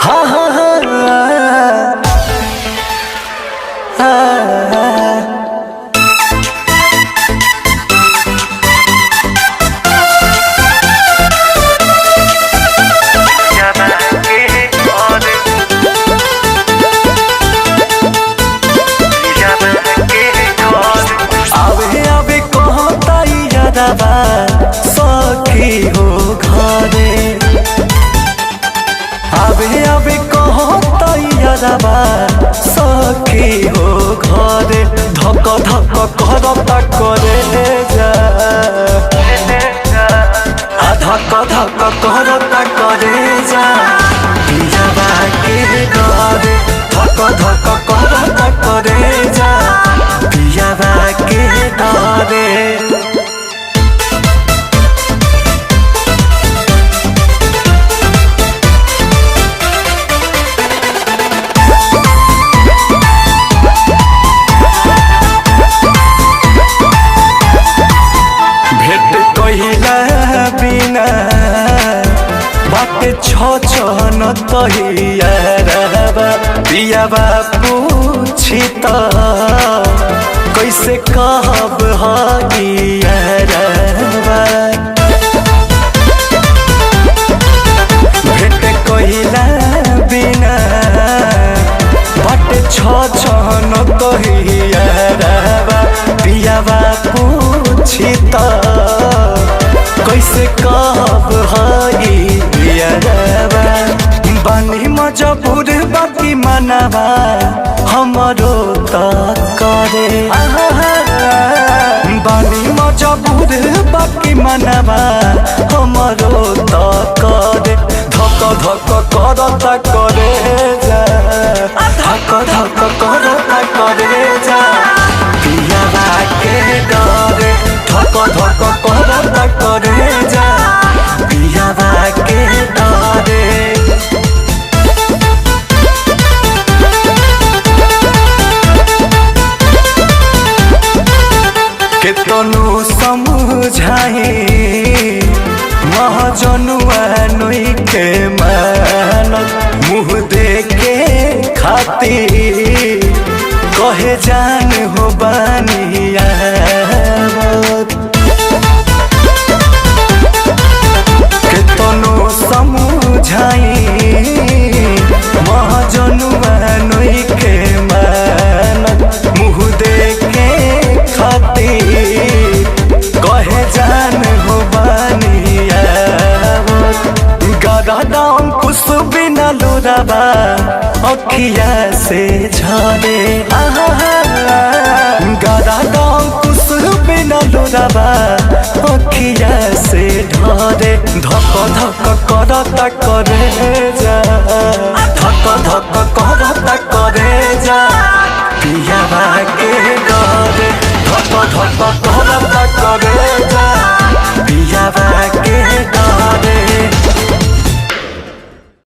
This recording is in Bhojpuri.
हाँ हाँ हाँ सखी हो घरे आबे आबे कहो तैयारबा सखी हो घरे धक धक करता करे जा धक धक करता करे जा पियाबा के घरे धक धक करता करे जा पियाबा के घरे छन पियाबा पूछी त कैसे कहब भेट कहिला बिना बाटे छन पियाबा पूछी त कैसे कहब बानी मजबूर बाकी मनवा हमरो त करे बानी मजबूर बाकी मनवा हमरो त करे धक धक करता करे जा धक धक करता करे जा पियाबा के डरे धक धक करता करे जा पियाबा के डरे केतनो समझाए महाजनुआ नई के मानत मुँह देखे खातिर कहे जान हो बानिया केतनो समझाए महाजनुआ नई के मानत मुँह देखे खातिर कहे जान हो बानिया गदा कुछ बिना लोराबा अखिया से झरे गदा कुछ बिना लोराबा अखिया से ढरे धक धक करता करे